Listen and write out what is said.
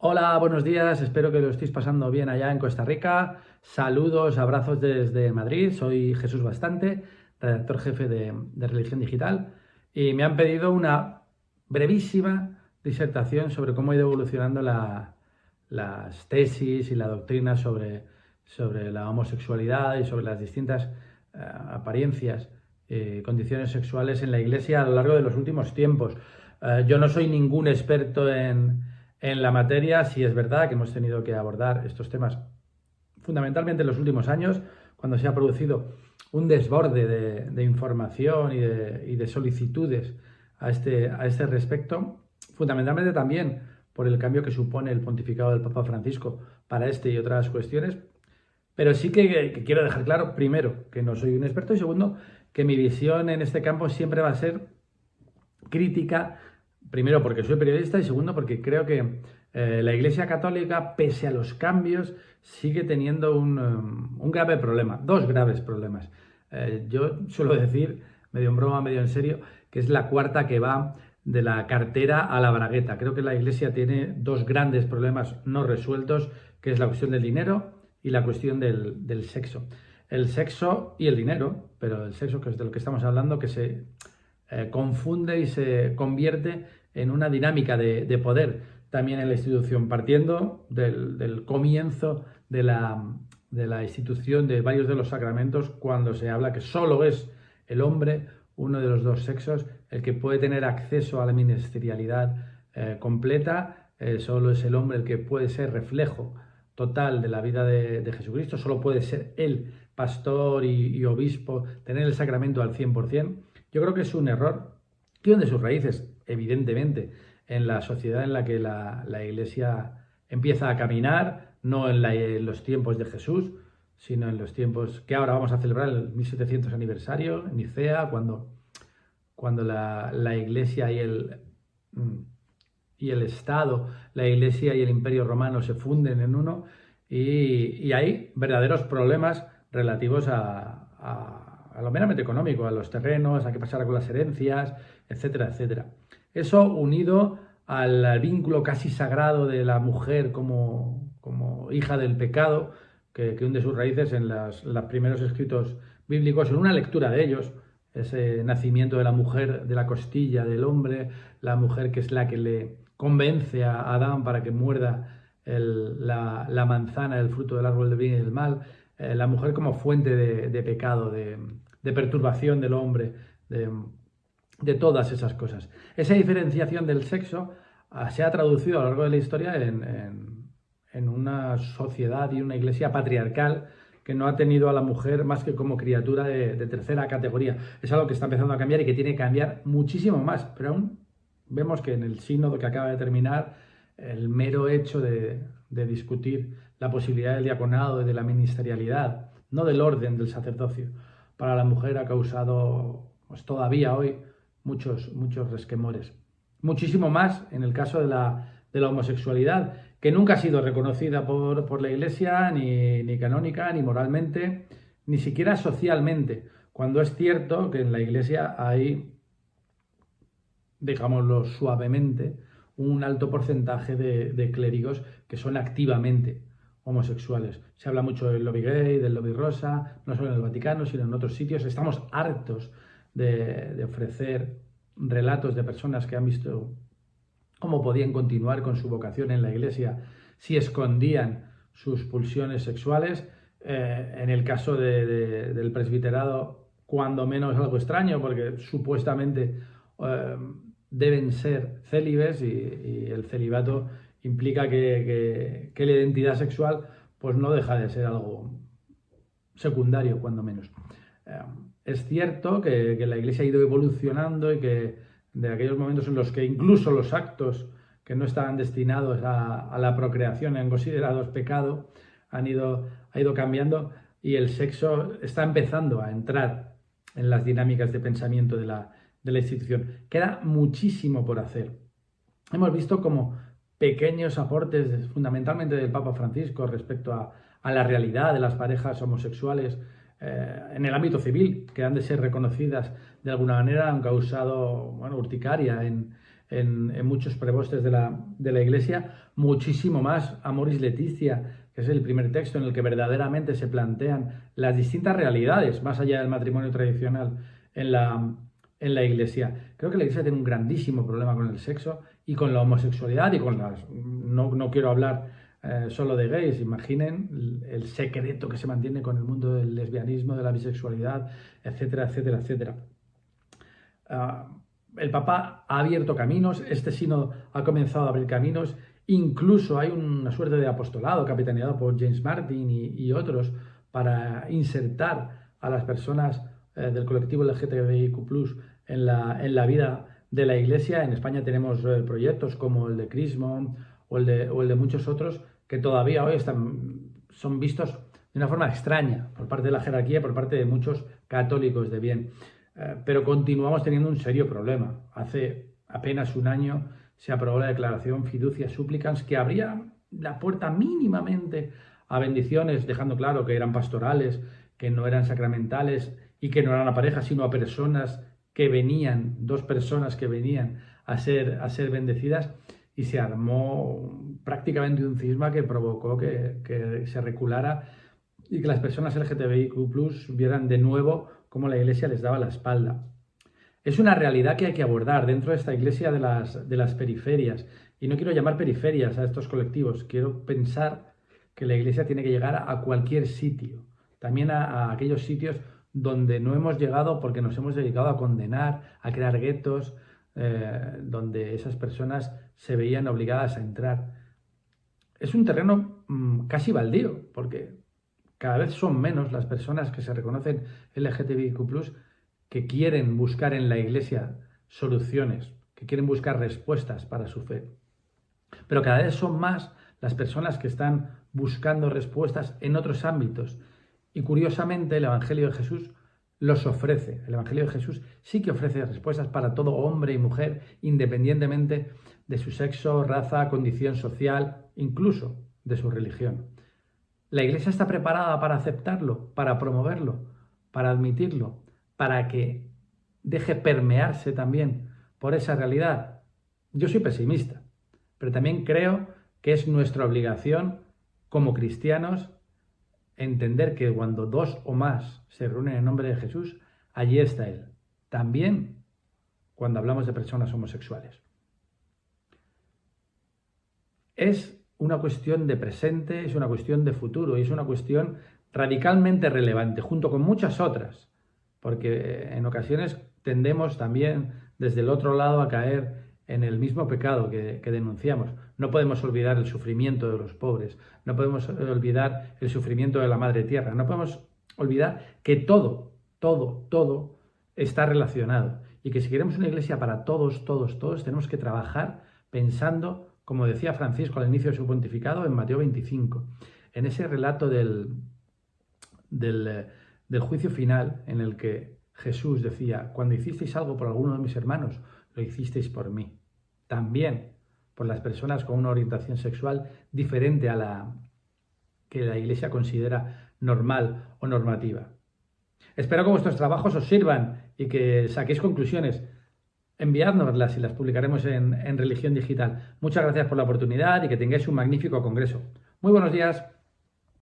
Hola, buenos días, espero que lo estéis pasando bien allá en Costa Rica. Saludos, abrazos desde Madrid, soy Jesús Bastante, redactor jefe de Religión Digital, y me han pedido una brevísima disertación sobre cómo ha ido evolucionando las tesis y la doctrina sobre la homosexualidad y sobre las distintas apariencias y condiciones sexuales en la Iglesia a lo largo de los últimos tiempos. Yo no soy ningún experto en la materia. Sí es verdad que hemos tenido que abordar estos temas fundamentalmente en los últimos años, cuando se ha producido un desborde de información y de solicitudes a este respecto, fundamentalmente también por el cambio que supone el pontificado del Papa Francisco para este y otras cuestiones. Pero sí que quiero dejar claro, primero, que no soy un experto, y segundo, que mi visión en este campo siempre va a ser crítica, primero porque soy periodista y segundo porque creo que la Iglesia Católica, pese a los cambios, sigue teniendo un grave problema, dos graves problemas. Yo suelo decir, medio en broma, medio en serio, que es la cuarta que va de la cartera a la bragueta. Creo que la Iglesia tiene dos grandes problemas no resueltos, que es la cuestión del dinero y la cuestión del sexo. El sexo y el dinero, pero el sexo, que es de lo que estamos hablando, que se confunde y se convierte en una dinámica de poder también en la institución, partiendo del comienzo de la institución de varios de los sacramentos, cuando se habla que solo es el hombre, uno de los dos sexos, el que puede tener acceso a la ministerialidad completa. Solo es el hombre el que puede ser reflejo total de la vida de Jesucristo, solo puede ser él pastor y obispo, tener el sacramento al 100%. Yo creo que es un error. Tiene sus raíces, evidentemente, en la sociedad en la que la Iglesia empieza a caminar, no en los tiempos de Jesús, sino en los tiempos que ahora vamos a celebrar, el 1700 aniversario, en Nicea, cuando la Iglesia y el Estado, la Iglesia y el Imperio Romano se funden en uno, y hay verdaderos problemas relativos a lo meramente económico, a los terrenos, a qué pasará con las herencias, etcétera, etcétera. Eso unido al vínculo casi sagrado de la mujer como hija del pecado, que hunde sus raíces en los primeros escritos bíblicos, en una lectura de ellos, ese nacimiento de la mujer de la costilla del hombre, la mujer que es la que le convence a Adán para que muerda la manzana, el fruto del árbol del bien y del mal, la mujer como fuente de pecado, de perturbación del hombre, de todas esas cosas. Esa diferenciación del sexo se ha traducido a lo largo de la historia en una sociedad y una iglesia patriarcal que no ha tenido a la mujer más que como criatura de tercera categoría. Es algo que está empezando a cambiar y que tiene que cambiar muchísimo más, pero aún vemos que en el sínodo que acaba de terminar, el mero hecho de discutir la posibilidad del diaconado y de la ministerialidad, no del orden del sacerdocio, para la mujer ha causado, pues todavía hoy, muchos resquemores. Muchísimo más en el caso de la homosexualidad, que nunca ha sido reconocida por la Iglesia, ni canónica, ni moralmente, ni siquiera socialmente, cuando es cierto que en la Iglesia hay, digámoslo suavemente, un alto porcentaje de clérigos que son activamente homosexuales. Se habla mucho del lobby gay, del lobby rosa, no solo en el Vaticano, sino en otros sitios. Estamos hartos de ofrecer relatos de personas que han visto cómo podían continuar con su vocación en la Iglesia si escondían sus pulsiones sexuales. En el caso del presbiterado, cuando menos algo extraño, porque supuestamente deben ser célibes, y el celibato implica que la identidad sexual pues no deja de ser algo secundario, cuando menos. Es cierto que la Iglesia ha ido evolucionando y que de aquellos momentos en los que incluso los actos que no estaban destinados a la procreación eran considerados pecado, ha ido cambiando, y el sexo está empezando a entrar en las dinámicas de pensamiento de la institución. Queda muchísimo por hacer. Hemos visto como pequeños aportes, fundamentalmente del Papa Francisco, respecto a la realidad de las parejas homosexuales en el ámbito civil, que han de ser reconocidas de alguna manera, han causado urticaria en muchos prebostes de la Iglesia, muchísimo más Amoris Laetitia, que es el primer texto en el que verdaderamente se plantean las distintas realidades, más allá del matrimonio tradicional en la Iglesia. Creo que la Iglesia tiene un grandísimo problema con el sexo y con la homosexualidad y con las... No quiero hablar solo de gays, imaginen el secreto que se mantiene con el mundo del lesbianismo, de la bisexualidad, etcétera, etcétera, etcétera. El Papa ha abierto caminos, este sínodo ha comenzado a abrir caminos, incluso hay una suerte de apostolado capitaneado por James Martin y otros para insertar a las personas del colectivo LGTBIQ+, en la vida de la Iglesia. En España tenemos proyectos como el de Crismon o el de muchos otros que todavía hoy son vistos de una forma extraña por parte de la jerarquía y por parte de muchos católicos de bien. Pero continuamos teniendo un serio problema. Hace apenas un año se aprobó la declaración Fiducia Supplicans, que abría la puerta mínimamente a bendiciones, dejando claro que eran pastorales, que no eran sacramentales y que no eran a parejas, sino a personas que venían, dos personas que venían a ser bendecidas, y se armó prácticamente un cisma que provocó que se reculara y que las personas LGTBIQ+ vieran de nuevo cómo la Iglesia les daba la espalda. Es una realidad que hay que abordar dentro de esta Iglesia de las periferias. Y no quiero llamar periferias a estos colectivos, quiero pensar que la Iglesia tiene que llegar a cualquier sitio, también a aquellos sitios donde no hemos llegado porque nos hemos dedicado a condenar, a crear guetos, donde esas personas se veían obligadas a entrar. Es un terreno casi baldío, porque cada vez son menos las personas que se reconocen LGTBIQ+, que quieren buscar en la Iglesia soluciones, que quieren buscar respuestas para su fe. Pero cada vez son más las personas que están buscando respuestas en otros ámbitos. Y curiosamente el Evangelio de Jesús los ofrece. El Evangelio de Jesús sí que ofrece respuestas para todo hombre y mujer, independientemente de su sexo, raza, condición social, incluso de su religión. ¿La Iglesia está preparada para aceptarlo, para promoverlo, para admitirlo, para que deje permearse también por esa realidad? Yo soy pesimista, pero también creo que es nuestra obligación como cristianos entender que cuando dos o más se reúnen en nombre de Jesús, allí está Él. También cuando hablamos de personas homosexuales. Es una cuestión de presente, es una cuestión de futuro y es una cuestión radicalmente relevante, junto con muchas otras, porque en ocasiones tendemos también desde el otro lado a caer en el mismo pecado que denunciamos. No podemos olvidar el sufrimiento de los pobres, no podemos olvidar el sufrimiento de la Madre Tierra, no podemos olvidar que todo está relacionado y que si queremos una iglesia para todos, tenemos que trabajar pensando, como decía Francisco al inicio de su pontificado en Mateo 25, en ese relato del juicio final en el que Jesús decía: cuando hicisteis algo por alguno de mis hermanos, lo hicisteis por mí. También por las personas con una orientación sexual diferente a la que la Iglesia considera normal o normativa. Espero que vuestros trabajos os sirvan y que saquéis conclusiones. Enviádnoslas y las publicaremos en Religión Digital. Muchas gracias por la oportunidad y que tengáis un magnífico congreso. Muy buenos días.